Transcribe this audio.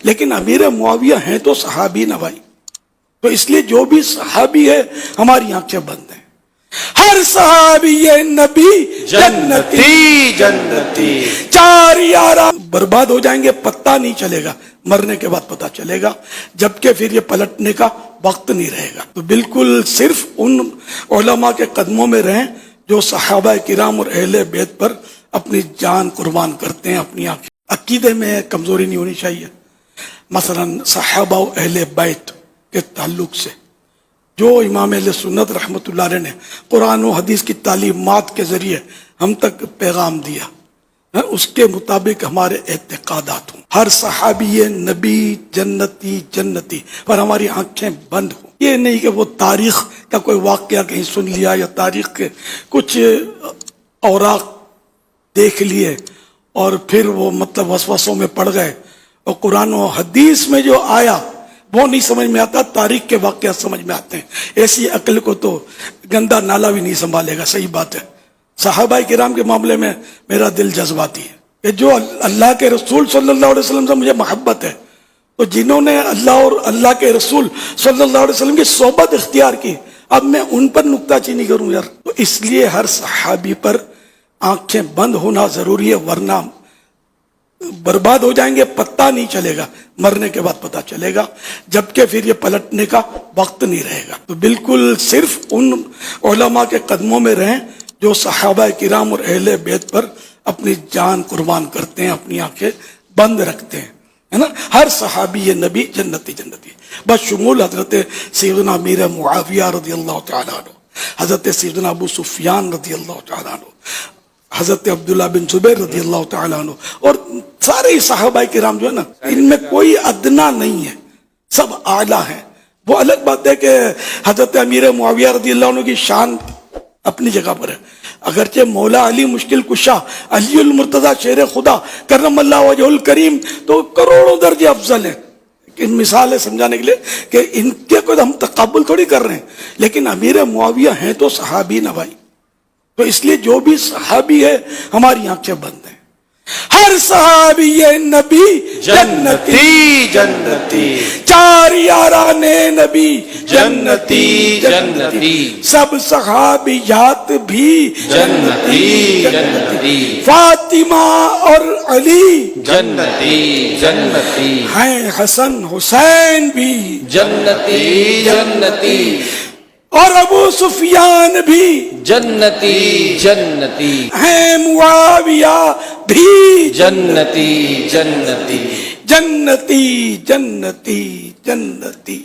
لیکن امیر معاویہ ہیں تو صحابی نہ بھائی، تو اس لیے جو بھی صحابی ہے ہماری آنکھیں بند ہیں. ہر صحابی نبی جنتی جنتی. چار یارہ برباد ہو جائیں گے، پتہ نہیں چلے گا، مرنے کے بعد پتہ چلے گا، جبکہ پھر یہ پلٹنے کا وقت نہیں رہے گا. تو بالکل صرف ان علماء کے قدموں میں رہیں جو صحابہ کرام اور اہل بیت پر اپنی جان قربان کرتے ہیں. اپنی آنکھیں عقیدے میں کمزوری نہیں ہونی چاہیے. مثلا صحابہ و اہل بیت کے تعلق سے جو امام اہل سنت رحمۃ اللہ علیہ نے قرآن و حدیث کی تعلیمات کے ذریعے ہم تک پیغام دیا، اس کے مطابق ہمارے اعتقادات ہوں. ہر صحابی نبی جنتی جنتی پر ہماری آنکھیں بند ہوں. یہ نہیں کہ وہ تاریخ کا کوئی واقعہ کہیں سن لیا یا تاریخ کے کچھ اوراق دیکھ لیے اور پھر وہ مطلب وسوسوں میں پڑ گئے، اور قرآن و حدیث میں جو آیا وہ نہیں سمجھ میں آتا، تاریخ کے واقعات سمجھ میں آتے ہیں. ایسی عقل کو تو گندا نالا بھی نہیں سنبھالے گا. صحیح بات ہے. صحابہ کرام کے معاملے میں میرا دل جذباتی ہے کہ جو اللہ کے رسول صلی اللہ علیہ وسلم سے مجھے محبت ہے، تو جنہوں نے اللہ اور اللہ کے رسول صلی اللہ علیہ وسلم کی صحبت اختیار کی، اب میں ان پر نکتہ چینی کروں یار؟ تو اس لیے ہر صحابی پر آنکھیں بند ہونا ضروری ہے، ورنہ برباد ہو جائیں گے، پتہ نہیں چلے گا، مرنے کے بعد پتہ چلے گا، جبکہ پھر یہ پلٹنے کا وقت نہیں رہے گا. تو بالکل صرف ان علماء کے قدموں میں رہیں جو صحابہ کرام اور اہل بیت پر اپنی جان قربان کرتے ہیں، اپنی آنکھیں بند رکھتے ہیں، ہے نا. ہر صحابی نبی جنتی جنتی بس شمول حضرت سیدنا امیر معاویہ رضی اللہ تعالیٰ عنہ، حضرت سیدنا ابو سفیان رضی اللہ تعالیٰ عنہ، حضرت عبداللہ بن زبیر رضی اللہ تعالیٰ عنہ، اور سارے صحابہ کرام جو ہے نا، ان میں کوئی ادنا نہیں ہے، سب اعلیٰ ہیں. وہ الگ بات ہے کہ حضرت امیر معاویہ رضی اللہ عنہ کی شان اپنی جگہ پر ہے، اگرچہ مولا علی مشکل کشا، علی المرتضی شیر خدا کرم اللہ وجہ الکریم تو کروڑوں درجے افضل ہیں. ان مثال ہے سمجھانے کے لیے کہ ان کے کوئی ہم تقابل تھوڑی کر رہے ہیں، لیکن امیر معاویہ ہیں تو صحابی نہ بھائی، تو اس لیے جو بھی صحابی ہے ہماری آنکھیں بند ہیں. ہر صحابی نبی جنتی جنتی. چار یاران نبی جنتی جنتی. سب صحابیات بھی جنتی جنتی. فاطمہ اور علی جنتی جنتی. ہیں، حسن حسین بھی جنتی جنتی. اور ابو سفیان بھی جنتی جنتی. ہیں، معاویہ بھی جنتی جنتی. جنتی جنتی جنتی